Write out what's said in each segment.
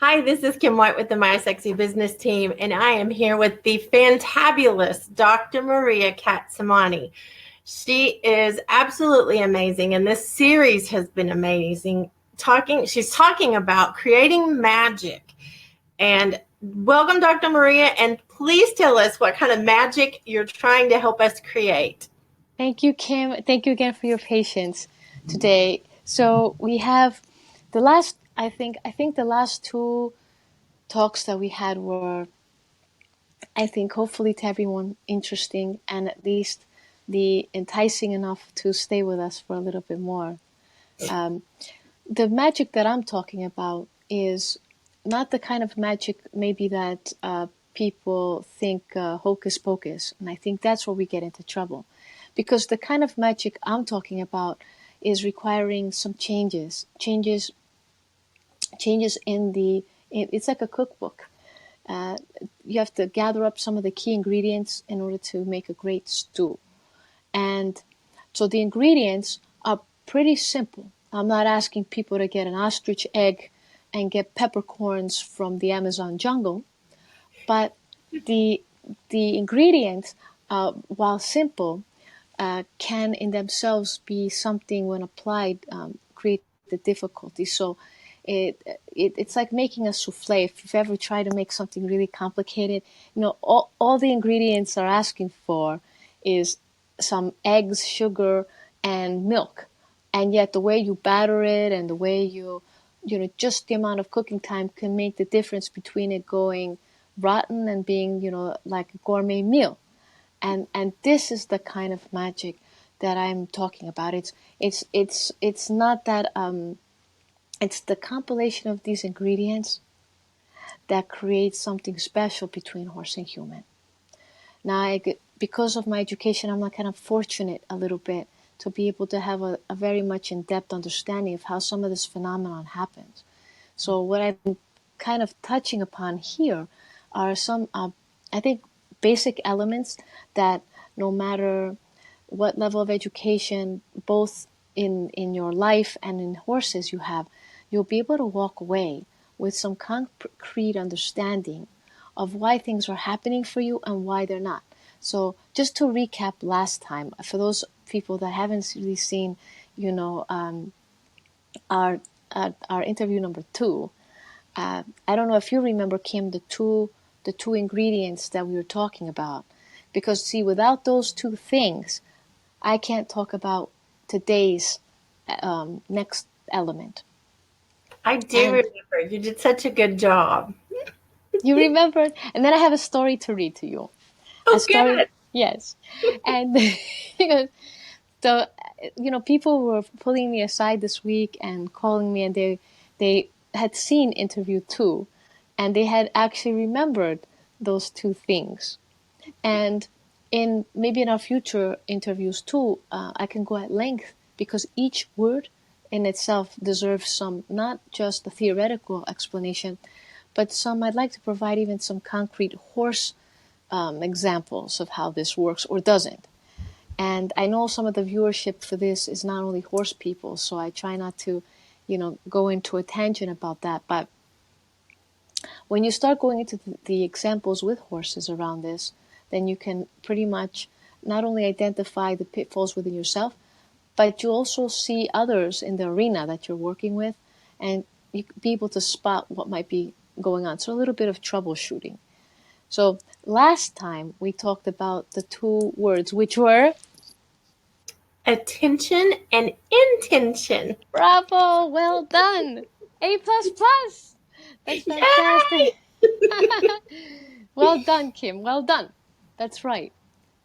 Hi, this is Kim White with the My Sexy Business team, and I am here with the fantabulous Dr. Maria Katsamani. She is absolutely amazing, and this series has been amazing. She's talking about creating magic. And welcome, Dr. Maria, and please tell us what kind of magic you're trying to help us create. Thank you, Kim. Thank you again for your patience today. So we have I think the last two talks that we had were, I think, hopefully to everyone interesting and at least the enticing enough to stay with us for a little bit more. Um, the magic that I'm talking about is not the kind of magic maybe that people think hocus pocus, and I think that's where we get into trouble, because the kind of magic I'm talking about is requiring some changes in it's like a cookbook. Uh, you have to gather up some of the key ingredients in order to make a great stew. And so the ingredients are pretty simple. I'm not asking people to get an ostrich egg and get peppercorns from the Amazon jungle, but the the ingredients, while simple, can in themselves be something when applied create the difficulty. So it's like making a souffle. If you've ever tried to make something really complicated, all the ingredients are asking for is some eggs, sugar, and milk. And yet the way you batter it and the way just the amount of cooking time can make the difference between it going rotten and being, like a gourmet meal. And this is the kind of magic that I'm talking about. It's not that it's the compilation of these ingredients that creates something special between horse and human. Now, because of my education, I'm kind of fortunate a little bit to be able to have a very much in-depth understanding of how some of this phenomenon happens. So what I've been kind of touching upon here are some, I think, basic elements that no matter what level of education, both in your life and in horses you have, you'll be able to walk away with some concrete understanding of why things are happening for you and why they're not. So just to recap last time, for those people that haven't really seen, our our interview number two, I don't know if you remember, Kim, the two ingredients that we were talking about, because see, without those two things, I can't talk about today's next element. I do And remember you did such a good job. you remembered, and then I have a story to read to you. A Oh, story, good. yes. And so people were pulling me aside this week and calling me, and they had seen interview two, and they had actually remembered those two things. And in maybe in our future interviews too, I can go at length because each word in itself deserves some, not just the theoretical explanation, but some I'd like to provide even some concrete horse examples of how this works or doesn't. And I know some of the viewership for this is not only horse people, so I try not to, go into a tangent about that. But when you start going into the examples with horses around this, then you can pretty much not only identify the pitfalls within yourself, but you also see others in the arena that you're working with, and you be able to spot what might be going on. So a little bit of troubleshooting. So last time we talked about the two words, which were Attention and intention. bravo, well done, A plus plus. That's fantastic. Yay! Well done, Kim. Well done. That's right.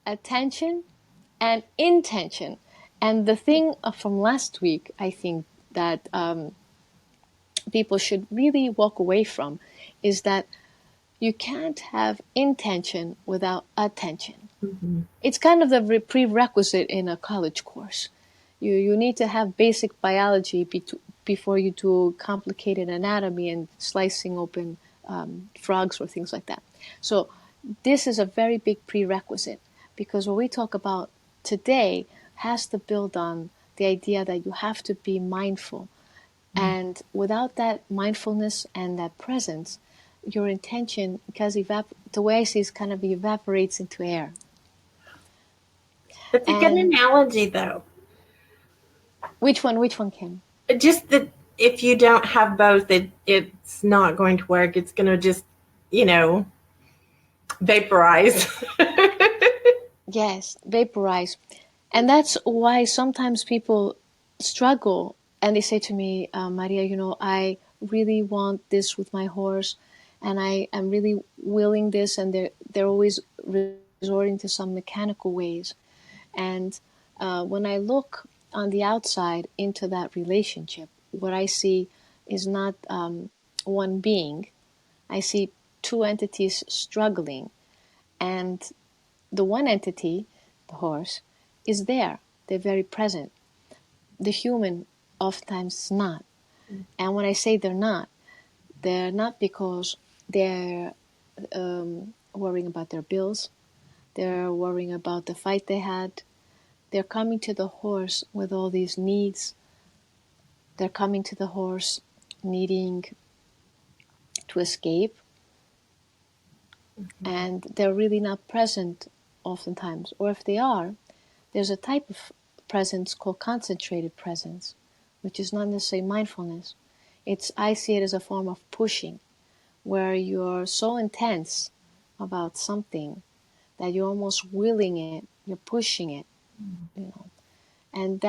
Attention and intention. And the thing from last week, I think that people should really walk away from is that you can't have intention without attention. Mhm. It's kind of the prerequisite in a college course. You need to have basic biology before you do complicated anatomy and slicing open frogs or things like that. So this is a very big prerequisite, because what we talk about today has to build on the idea that you have to be mindful. And without that mindfulness and that presence, your intention, because the way I see it, is kind of evaporates into air. That's a good And analogy, though. which one? Which one, Kim? Just that if you don't have both, it's not going to work. It's going to just, you know, vaporize. Yes, vaporize. And that's why sometimes people struggle and they say to me, Maria, I really want this with my horse and I am really willing this, and they're always resorting to some mechanical ways. And when I look on the outside into that relationship, what I see is not one being. I see two entities struggling, and the one entity, the horse, is there. They're very present. The human oftentimes is not. And when I say they're not because they're worrying about their bills, they're worrying about the fight they had. They're coming to the horse with all these needs. They're coming to the horse needing to escape, and they're really not present oftentimes. Or if they are, there's a type of presence called concentrated presence, which is not necessarily mindfulness. I see it as a form of pushing, where you're so intense about something that you're almost willing it, you're pushing it, you know. And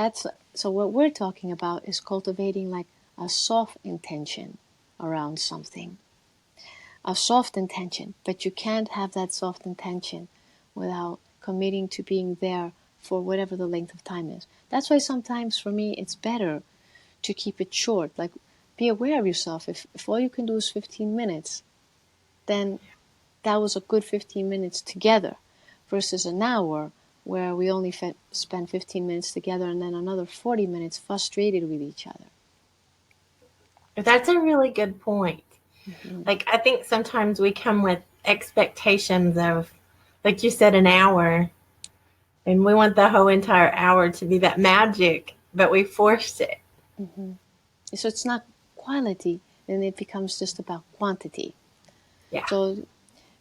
so what we're talking about is cultivating like a soft intention around something. A soft intention, but you can't have that soft intention without committing to being there for whatever the length of time is. That's why sometimes for me it's better to keep it short. Like, be aware of yourself. If all you can do is 15 minutes, then that was a good 15 minutes together versus an hour where we only spend 15 minutes together and then another 40 minutes frustrated with each other. That's a really good point. Mm-hmm. Like, I think sometimes we come with expectations of, like you said, an hour, and we want the whole entire hour to be that magic, but we force it. Mm-hmm. So it's not quality, then it becomes just about quantity. Yeah. So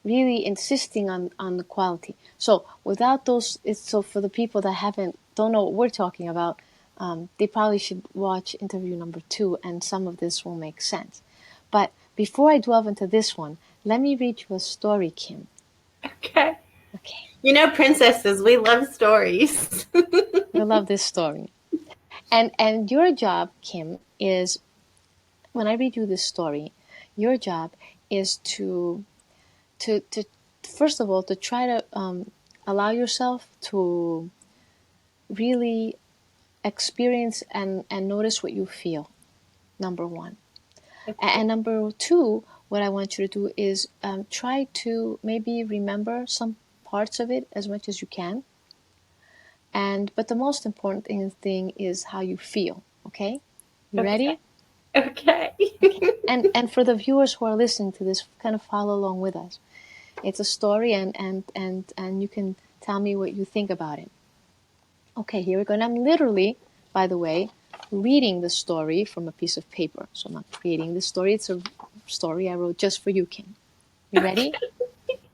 really insisting on the quality. So without those, so for the people that don't know what we're talking about, they probably should watch interview number 2, and some of this will make sense. But before I delve into this one, let me read you a story, Kim. Okay. Okay, You know, princesses, we love stories. I love this story. And your job, Kim, is when I read you this story, your job is to first of all to try to allow yourself to really experience and notice what you feel, number one. Okay. And number two, what I want you to do is try to maybe remember some parts of it as much as you can. But the most important thing is how you feel. Okay, you Okay. ready? Okay. Okay. And for the viewers who are listening to this, kind of follow along with us. It's a story, and you can tell me what you think about it. Okay, here we go. And I'm literally, by the way, reading the story from a piece of paper. So I'm not creating the story. It's a story I wrote just for you, Kim. You Okay. ready?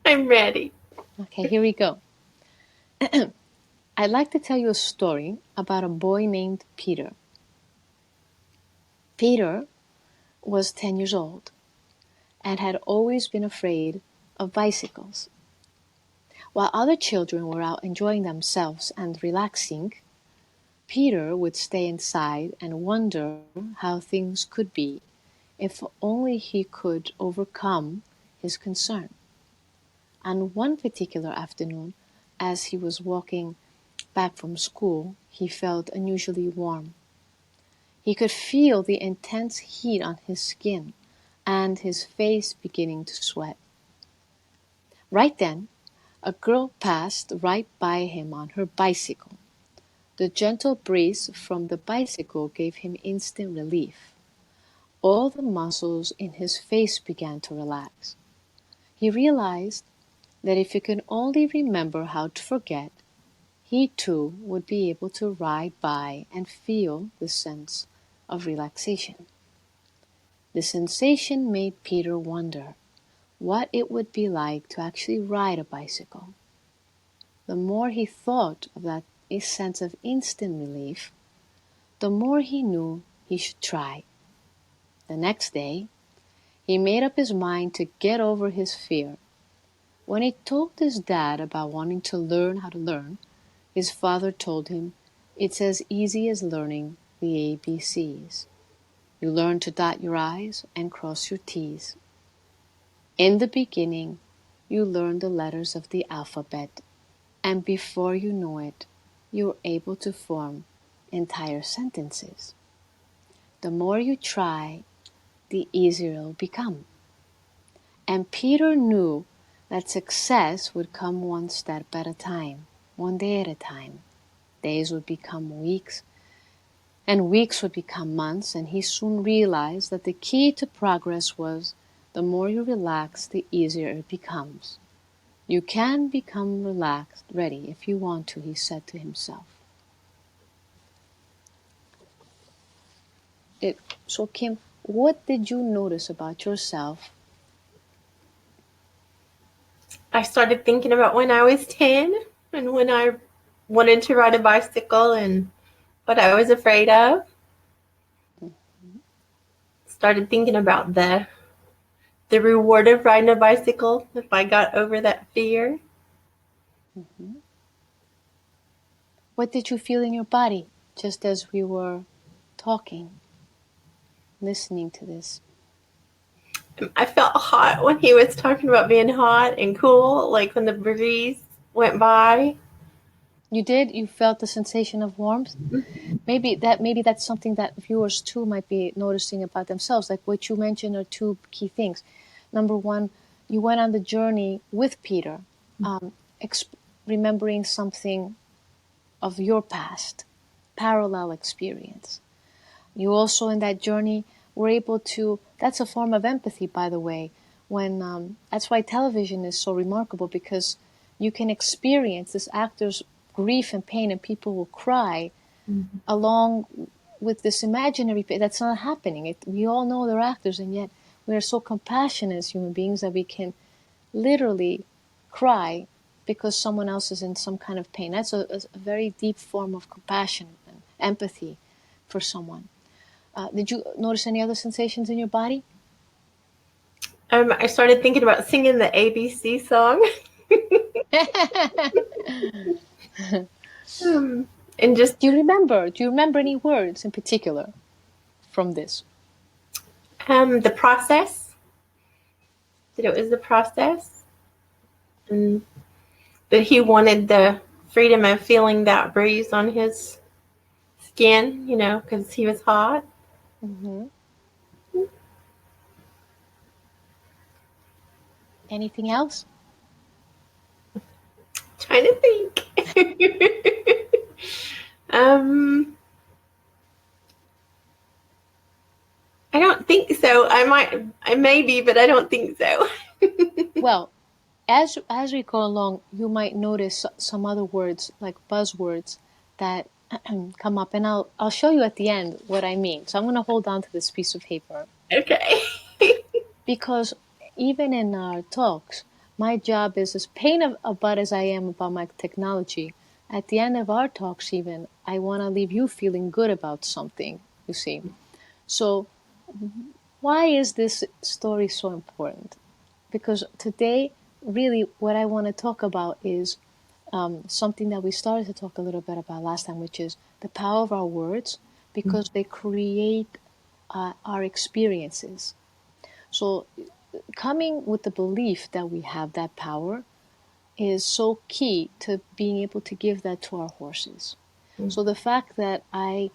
I'm ready. Okay, here we go. I'd like to tell you a story about a boy named Peter. Peter was 10 years old and had always been afraid of bicycles. While other children were out enjoying themselves and relaxing, Peter would stay inside and wonder how things could be if only he could overcome his concern. On one particular afternoon, as he was walking back from school, he felt unusually warm. He could feel the intense heat on his skin and his face beginning to sweat. Right then, a girl passed right by him on her bicycle. The gentle breeze from the bicycle gave him instant relief. All the muscles in his face began to relax. He realized that if he could only remember how to forget, he too would be able to ride by and feel the sense of relaxation. The sensation made Peter wonder what it would be like to actually ride a bicycle. The more he thought of that sense of instant relief, the more he knew he should try. The next day, he made up his mind to get over his fear. When he told his dad about wanting to learn how to learn, his father told him, "It's as easy as learning the ABCs. You learn to dot your I's and cross your T's. In the beginning, you learn the letters of the alphabet, and before you know it, you're able to form entire sentences. The more you try, the easier it'll become." And Peter knew that success would come one step at a time, one day at a time. Days would become weeks, and weeks would become months, and he soon realized that the key to progress was the more you relax, the easier it becomes. You can become relaxed, ready if you want to, he said to himself. So Kim, what did you notice about yourself? I started thinking about when I was 10 and when I wanted to ride a bicycle and what I was afraid of. Started thinking about the reward of riding a bicycle if I got over that fear. Mhm. What did you feel in your body just as we were talking, listening to this? I felt hot when he was talking about being hot and cool, like when the breeze went by. You did? You felt the sensation of warmth? Maybe that's something that viewers too might be noticing about themselves. Like what you mentioned are two key things. Number one, you went on the journey with Peter, um, remembering something of your past, parallel experience. You also, in that journey, were able to. That's a form of empathy, by the way. That's why television is so remarkable, because you can experience this actor's grief and pain, and people will cry Mm-hmm. along with this imaginary pain that's not happening. We all know they're actors, and yet we are so compassionate as human beings that we can literally cry because someone else is in some kind of pain. That's a very deep form of compassion and empathy for someone. Did you notice any other sensations in your body? I started thinking about singing the ABC song. um, and just Do you remember any words in particular from this? the process, that it was the process, and that he wanted the freedom of feeling that breeze on his skin, because he was hot. Hmm. Anything else? Trying to think. um, I don't think so. I may be, but I don't think so. Well, as we go along, you might notice some other words like buzzwords that come up, and I'll show you at the end what I mean. So I'm going to hold on to this piece of paper Okay. because even in our talks, my job is as pain about as I am about my technology. At the end of our talks, even I want to leave you feeling good about something. You see, so why is this story so important? Because today, really, what I want to talk about is something that we started to talk a little bit about last time, which is the power of our words, because they create our experiences. So, coming with the belief that we have that power is so key to being able to give that to our horses. So, the fact that I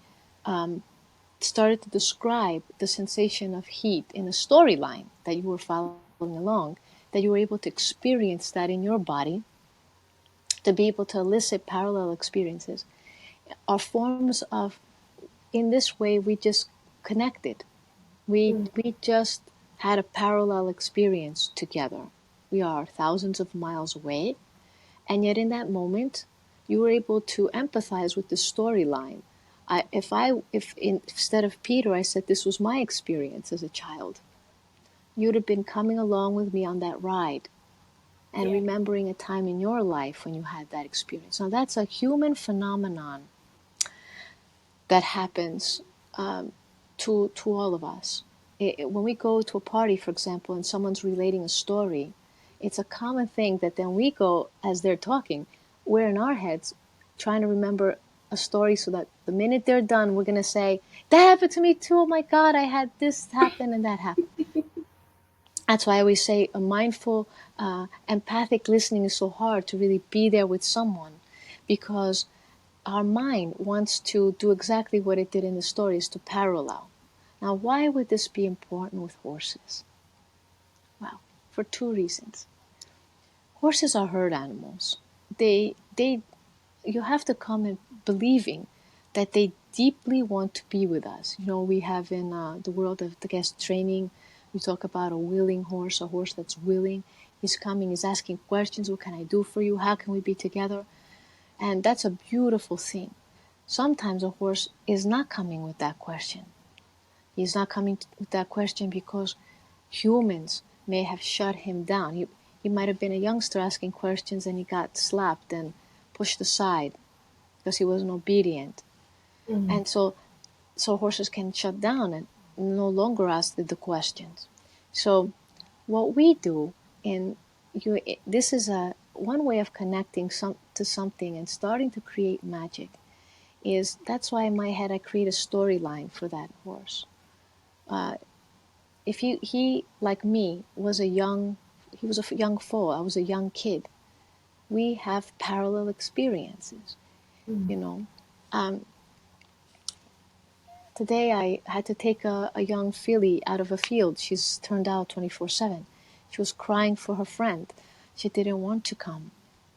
started to describe the sensation of heat in a storyline that you were following along, that you were able to experience that in your body, to be able to elicit parallel experiences, are forms of, in this way, we just connected. We just had a parallel experience together. We are thousands of miles away, and yet in that moment, you were able to empathize with the storyline If instead of Peter, I said this was my experience as a child, you'd have been coming along with me on that ride and Yeah. remembering a time in your life when you had that experience. Now, that's a human phenomenon that happens to all of us. When we go to a party, for example, and someone's relating a story, it's a common thing that then we go, as they're talking, we're in our heads trying to remember a story so that the minute they're done, we're going to say, that happened to me too. Oh my God, I had this happen and that happen. That's why I always say a mindful, empathic listening is so hard, to really be there with someone, because our mind wants to do exactly what it did in the stories, to parallel. Now, why would this be important with horses? Well, for two reasons. Horses are herd animals. They, you have to come in believing that they deeply want to be with us. You know, we have in the world of the guest training, we talk about a willing horse, a horse that's willing. He's coming, he's asking questions. What can I do for you? How can we be together? And that's a beautiful thing. Sometimes a horse is not coming with that question. He's not coming with that question because humans may have shut him down. He might have been a youngster asking questions and he got slapped and pushed aside because he wasn't obedient. Mm. And so horses can shut down and no longer ask the questions. So what we do in this is a one way of connecting to something and starting to create magic. Is that's why in my head I create a storyline for that horse. If he like me was he was a young foal. I was a young kid. We have parallel experiences, Mm. you know. Um, Today I had to take a young filly out of a field. She's turned out 24/7. She was crying for her friend. She didn't want to come,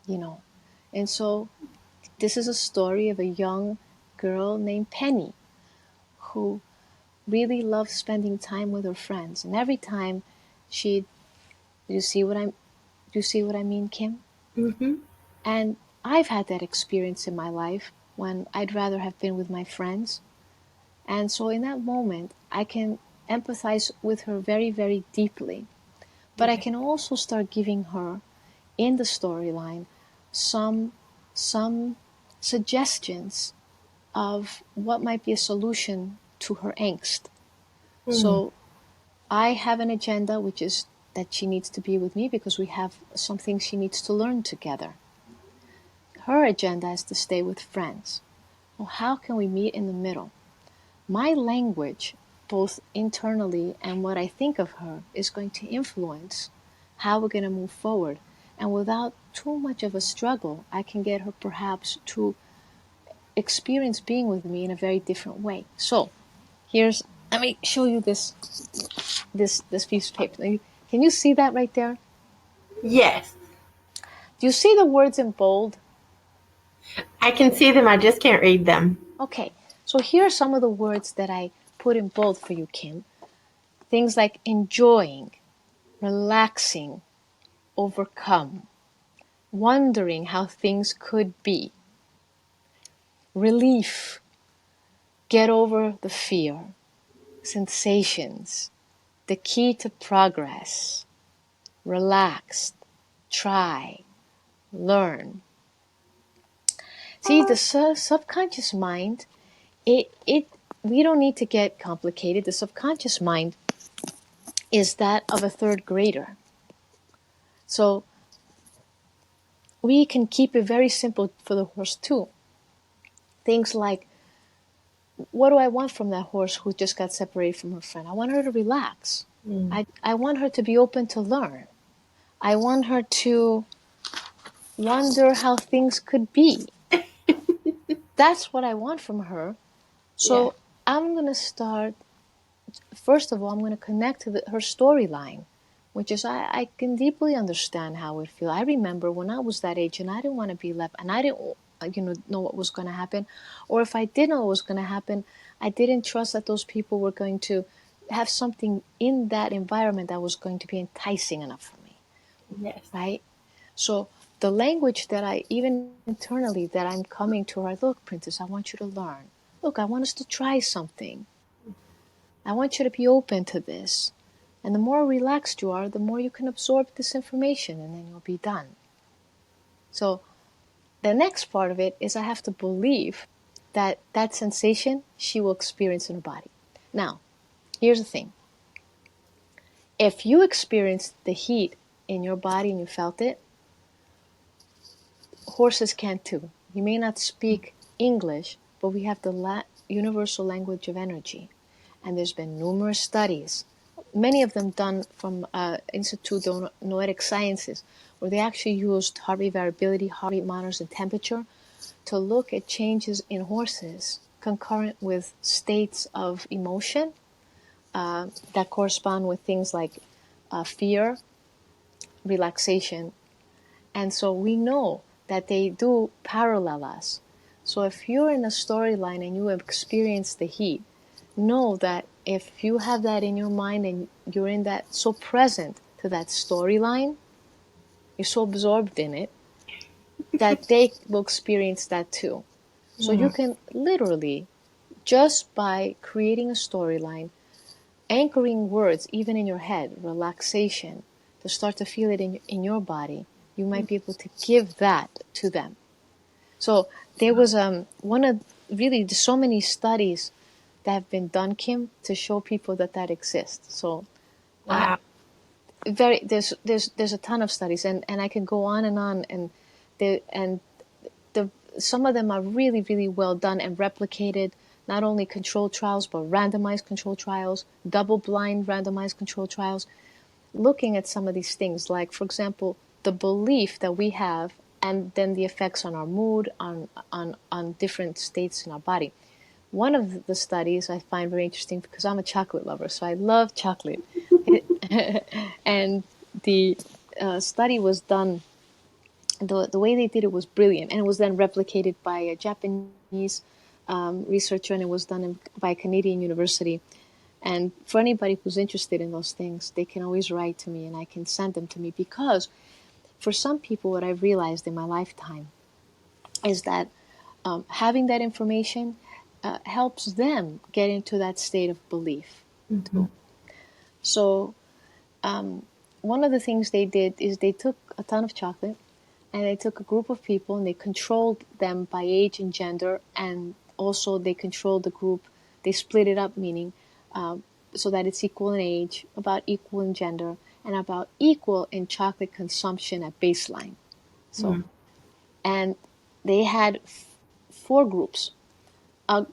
you know. And so this is a story of a young girl named Penny who really loved spending time with her friends. And every time she, you see what I'm, do you see what I mean, Kim? Mm-hmm. And I've had that experience in my life when I'd rather have been with my friends. And so in that moment, I can empathize with her very, very deeply. But I Yeah. can also start giving her in the storyline some some suggestions of what might be a solution to her angst. Mm. So I have an agenda, which is that she needs to be with me because we have some things she needs to learn together. Her agenda is to stay with friends. Well, how can we meet in the middle? My language, both internally and what I think of her, is going to influence how we're going to move forward. And without too much of a struggle, I can get her perhaps to experience being with me in a very different way. So let me show you this piece of paper. Can you see that right there? Yes, Do you see the words in bold? I can see them. I just can't read them. Okay, so here are some of the words that I put in bold for you, Kim. Things like enjoying, relaxing, overcome, wondering how things could be, relief, get over the fear, sensations, the key to progress, relaxed, try, learn. See, the subconscious mind, it we don't need to get complicated. The subconscious mind is that of a third grader. So we can keep it very simple for the horse too. Things like, what do I want from that horse who just got separated from her friend? I want her to relax. Mm. I want her to be open to learn. I want her to wonder how things could be. That's what I want from her. Yeah. So I'm going to start, first of all, I'm going to connect to her storyline, which is I can deeply understand how it feels. I remember when I was that age and I didn't want to be left and I didn't know what was going to happen. Or if I did know what was going to happen, I didn't trust that those people were going to have something in that environment that was going to be enticing enough for me, Yes. right? So the language that I, even internally, that I'm coming to her, look, princess, I want you to learn. look, I want us to try something. I want you to be open to this. And the more relaxed you are, the more you can absorb this information, and then you'll be done. So the next part of it is I have to believe that that sensation she will experience in her body. Now, here's the thing. If you experienced the heat in your body and you felt it, horses can too. You may not speak English, but we have the universal language of energy. And there's been numerous studies, many of them done from Institute of Noetic Sciences, where they actually used heart rate variability, heart rate monitors, and temperature to look at changes in horses concurrent with states of emotion that correspond with things like fear, relaxation. And so we know that they do parallel us. So if you're in a storyline and you have experienced the heat, know that if you have that in your mind and you're in that, so present to that storyline, you're so absorbed in it, that they will experience that too. So you Mm. can literally, just by creating a storyline, anchoring words even in your head, relaxation, to start to feel it in your body, you might be able to give that to them. So there was one of really so many studies that have been done, Kim, to show people that that exists. So Wow. there's a ton of studies, and I can go on, and the some of them are really, really well done and replicated, not only controlled trials, but randomized controlled trials, double-blind randomized controlled trials, looking at some of these things, like, for example, the belief that we have, and then the effects on our mood, on different states in our body. One of the studies I find very interesting because I'm a chocolate lover, so I love chocolate. And the study was done, the way they did it was brilliant, and it was then replicated by a Japanese researcher, and it was done by a Canadian university. And for anybody who's interested in those things, they can always write to me and I can send them to me, because for some people, what I've realized in my lifetime is that having that information helps them get into that state of belief Mhm. too. So one of the things they did is they took a ton of chocolate and they took a group of people and they controlled them by age and gender, and also they controlled the group, they split it up, meaning so that it's equal in age, about equal in gender, and about equal in chocolate consumption at baseline. So, Mm. and they had four groups: a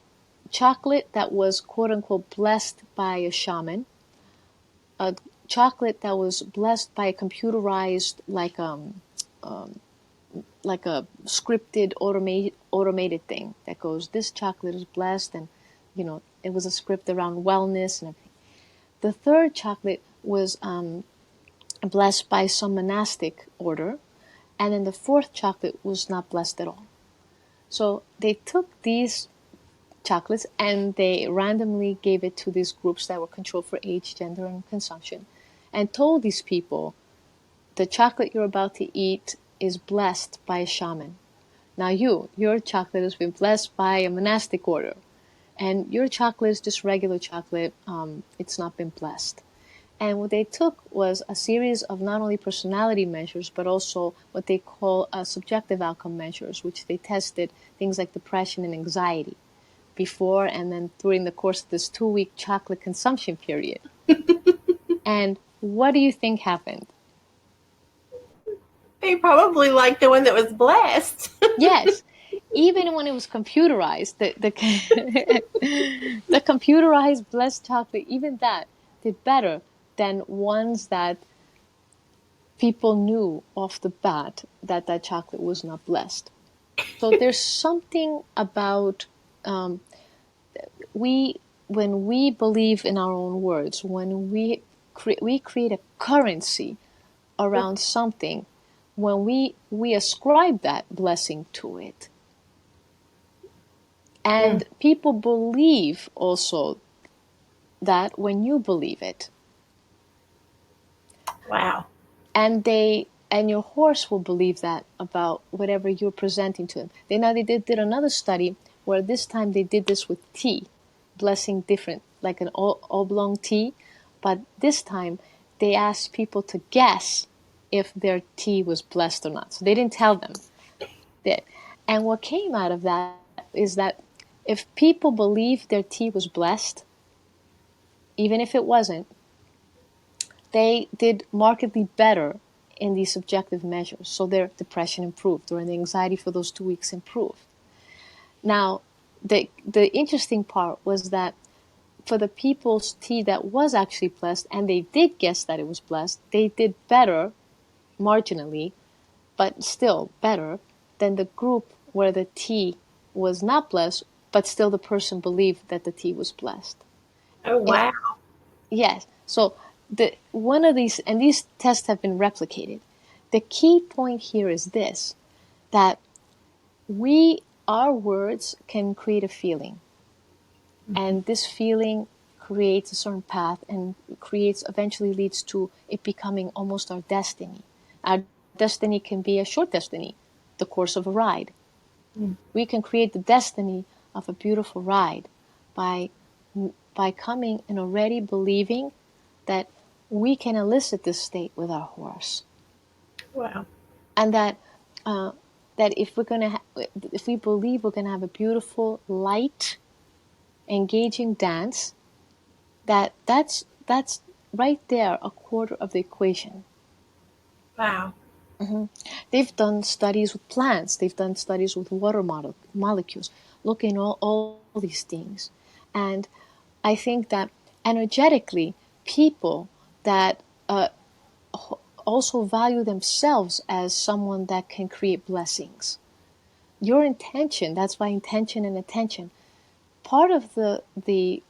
chocolate that was quote unquote blessed by a shaman, a chocolate that was blessed by a computerized, like a scripted automated thing that goes, this chocolate is blessed, and it was a script around wellness and everything. The third chocolate was blessed by some monastic order, and then the fourth chocolate was not blessed at all. So they took these chocolates and they randomly gave it to these groups that were controlled for age, gender, and consumption, and told these people, the chocolate you're about to eat is blessed by a shaman. Now your chocolate has been blessed by a monastic order, and your chocolate is just regular chocolate. It's not been blessed. And what they took was a series of not only personality measures, but also what they call subjective outcome measures, which they tested things like depression and anxiety before and then during the course of this 2-week chocolate consumption period. And what do you think happened? They probably liked the one that was blessed. Yes, even when it was computerized, the computerized blessed chocolate, even that did better than ones that people knew off the bat that that chocolate was not blessed. So there's something about we when we believe in our own words, when we create a currency around something, when we ascribe that blessing to it. Mm. And people believe also that when you believe it. Wow. And your horse will believe that about whatever you're presenting to them. They did another study where this time they did this with tea, blessing different, like an oblong tea. But this time they asked people to guess if their tea was blessed or not. So they didn't tell them that. And what came out of that is that if people believed their tea was blessed, even if it wasn't, they did markedly better in these subjective measures. So their depression improved, or the anxiety for those 2 weeks improved. Now, the interesting part was that for the people's tea that was actually blessed, and they did guess that it was blessed, they did better marginally, but still better than the group where the tea was not blessed, but still the person believed that the tea was blessed. Oh, And wow. yes, so one of these, and these tests have been replicated. The key point here is this, that our words can create a feeling, and this feeling creates a certain path and eventually leads to it becoming almost our destiny. Our destiny can be a short destiny, the course of a ride. We can create the destiny of a beautiful ride by coming and already believing that we can elicit this state with our horse, Wow. and uh, that if we believe we're gonna have a beautiful, light, engaging dance, that's right there a quarter of the equation. Wow. They've done studies with plants. They've done studies with water molecules, looking at all these things. And I think that energetically, people that also value themselves as someone that can create blessings. Your intention, that's why intention and attention. Part of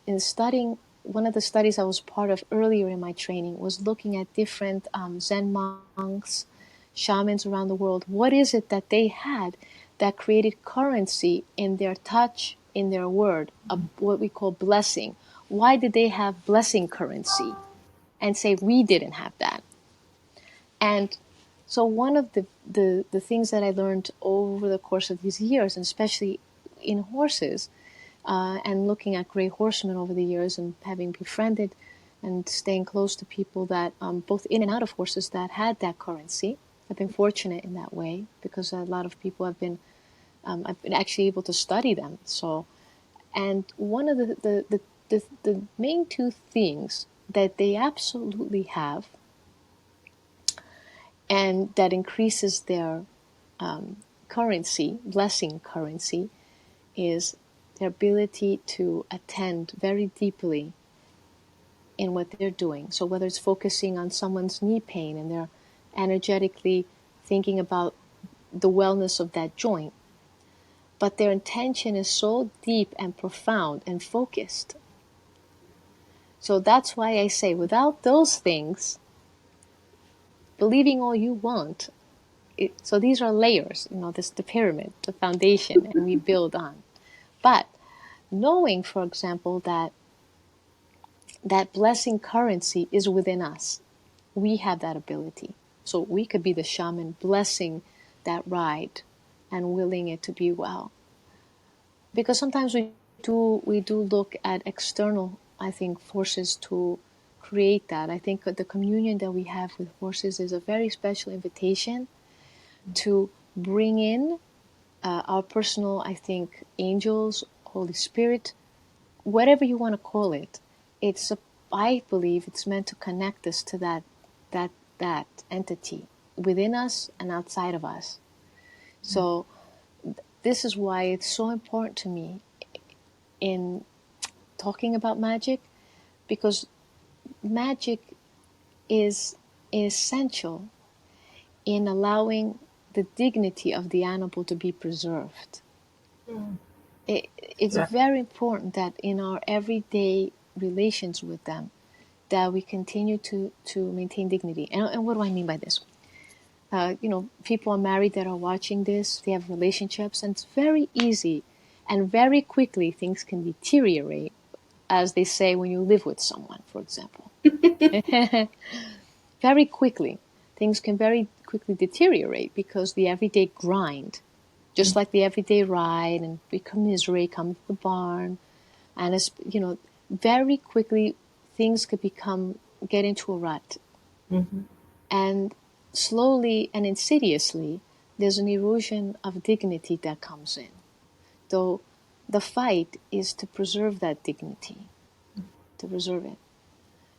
in studying, one of the studies I was part of earlier in my training was looking at different Zen monks, shamans around the world. What is it that they had that created currency in their touch, in their word, what we call blessing? Why did they have blessing currency? And say we didn't have that. And so one of the things that I learned over the course of these years, and especially in horses, and looking at gray horsemen over the years, and having befriended and staying close to people that both in and out of horses that had that currency. I've been fortunate in that way because a lot of people I've been actually able to study them. So, and one of the main two things that they absolutely have, and that increases their currency, blessing currency, is their ability to attend very deeply in what they're doing. So whether it's focusing on someone's knee pain and they're energetically thinking about the wellness of that joint, but their intention is so deep and profound and focused. So that's why I say, without those things, believing all you want, so these are layers, this the pyramid, the foundation, and we build on. But knowing, for example, that blessing currency is within us. We have that ability. So we could be the shaman blessing that ride and willing it to be well. Because sometimes we do look at external, I think, forces to create that. I think the communion that we have with horses is a very special invitation to bring in our personal, I think, angels, Holy Spirit, whatever you want to call it. I believe it's meant to connect us to that entity within us and outside of us. So this is why it's so important to me in talking about magic, because magic is essential in allowing the dignity of the animal to be preserved. It's Yeah. very important that in our everyday relations with them, that we continue to maintain dignity. And what do I mean by this? People are married that are watching this, they have relationships, and it's very easy and very quickly things can deteriorate, as they say when you live with someone, for example. Very quickly. Things can very quickly deteriorate because the everyday grind just like the everyday ride, and we commiserate, come to the barn, and it's, very quickly things could get into a rut. Mm-hmm. And slowly and insidiously, there's an erosion of dignity that comes in. Though the fight is to preserve that dignity, to preserve it.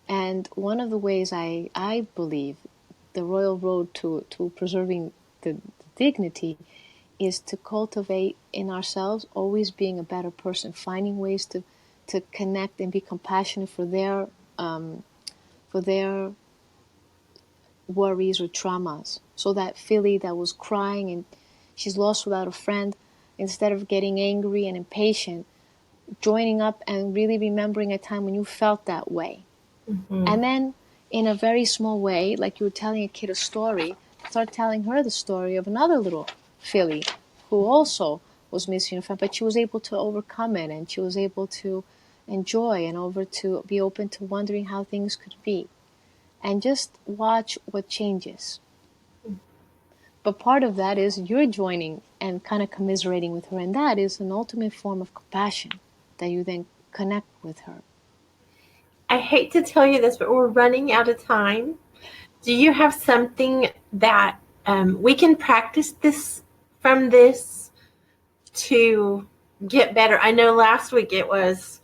And one of the ways I believe the royal road to preserving the dignity is to cultivate in ourselves always being a better person, finding ways to connect and be compassionate for their worries or traumas. So that filly that was crying and she's lost without a friend, instead of getting angry and impatient, joining up and really remembering a time when you felt that way. Mm-hmm. And then, in a very small way, like you were telling a kid a story, start telling her the story of another little filly who also was missing a friend, but she was able to overcome it, and she was able to enjoy and over to be open to wondering how things could be. And just watch what changes. But part of that is you're joining and kind of commiserating with her, and that is an ultimate form of compassion that you then connect with her. I hate to tell you this, but we're running out of time. Do you have something that we can practice this from this to get better? I know last week it was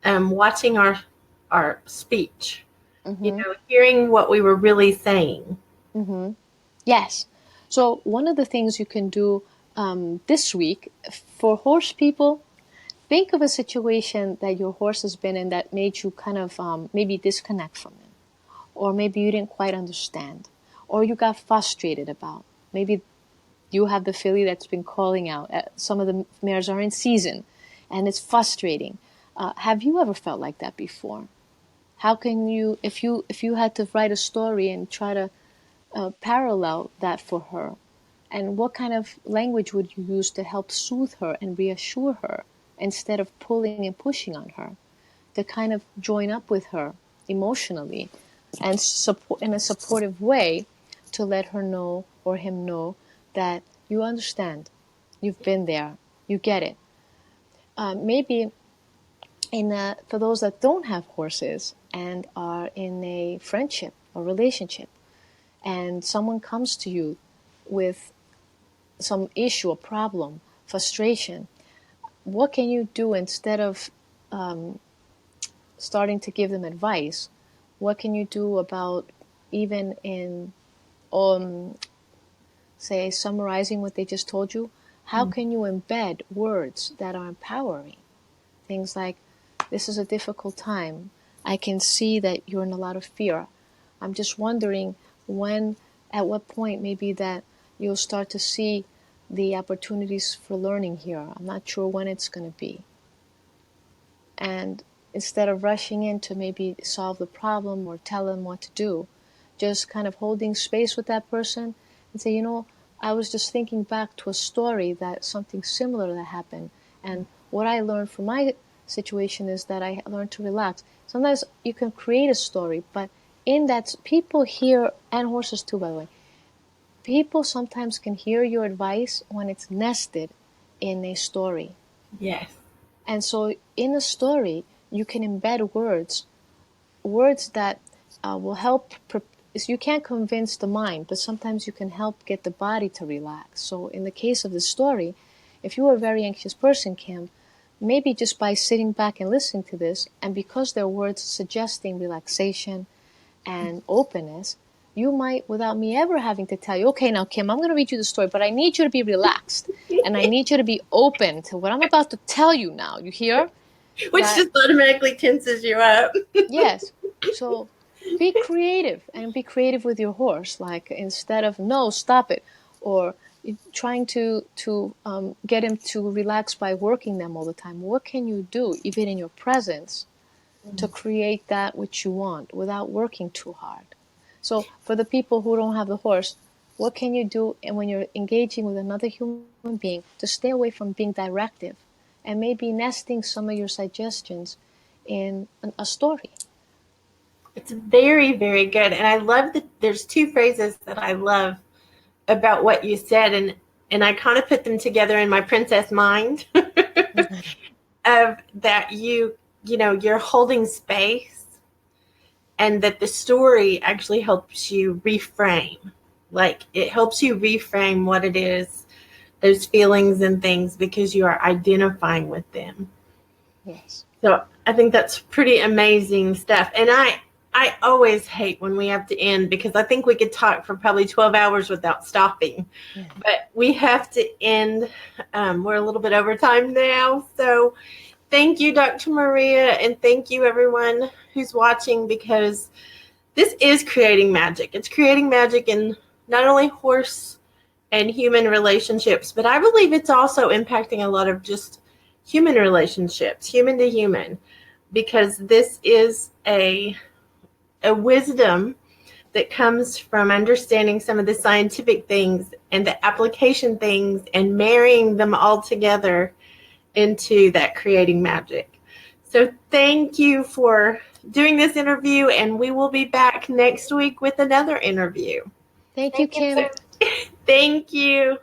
watching our speech, Mm-hmm. hearing what we were really saying. Mm-hmm. Yes. So one of the things you can do this week for horse people, think of a situation that your horse has been in that made you kind of maybe disconnect from him, or maybe you didn't quite understand, or you got frustrated about. Maybe you have the filly that's been calling out. Some of the mares are in season, and it's frustrating. Have you ever felt like that before? How can you, if you had to write a story and try to parallel that for her, and what kind of language would you use to help soothe her and reassure her instead of pulling and pushing on her, to kind of join up with her emotionally and support in a supportive way, to let her know or him know that you understand, you've been there, you get it. Maybe for those that don't have horses and are in a friendship or relationship, and someone comes to you with some issue, a problem, frustration, what can you do instead of starting to give them advice? What can you do about, even in say summarizing what they just told you? How can you embed words that are empowering? Things like, this is a difficult time. I can see that you're in a lot of fear. I'm just wondering when, at what point maybe that you'll start to see the opportunities for learning here. I'm not sure when it's going to be. And instead of rushing in to maybe solve the problem or tell them what to do, just kind of holding space with that person and say, I was just thinking back to a story that something similar that happened. And what I learned from my situation is that I learned to relax. Sometimes you can create a story, but in that, people hear, and horses too, by the way, people sometimes can hear your advice when it's nested in a story. Yes. And so in a story, you can embed words that will help. You can't convince the mind, but sometimes you can help get the body to relax. So in the case of the story, if you are a very anxious person, Kim, maybe just by sitting back and listening to this, and because they're words suggesting relaxation and openness, you might, without me ever having to tell you, okay, now, Kim, I'm going to read you the story, but I need you to be relaxed. And I need you to be open to what I'm about to tell you now. You hear? Which That, just automatically tenses you up. yes. So be creative, and be creative with your horse. Like, instead of, no, stop it, or trying to get him to relax by working them all the time. What can you do, even in your presence, to create that which you want without working too hard? So for the people who don't have the horse, what can you do, and when you're engaging with another human being, to stay away from being directive, and maybe nesting some of your suggestions in a story? It's very, very good. And I love that there's two phrases that I love about what you said. and I kind of put them together in my princess mind of that you're holding space, and that the story actually helps you reframe. Like, it helps you reframe what it is, those feelings and things, because you are identifying with them. Yes. So I think that's pretty amazing stuff. And I always hate when we have to end, because I think we could talk for probably 12 hours without stopping. Yeah. But we have to end. We're a little bit over time now. So thank you, Dr. Maria, and thank you, everyone who's watching, because this is creating magic. It's creating magic in not only horse and human relationships, but I believe it's also impacting a lot of just human relationships, human to human, because this is a wisdom that comes from understanding some of the scientific things and the application things and marrying them all together into that creating magic. So thank you for doing this interview, and we will be back next week with another interview. Thank you, Kim. Thank you.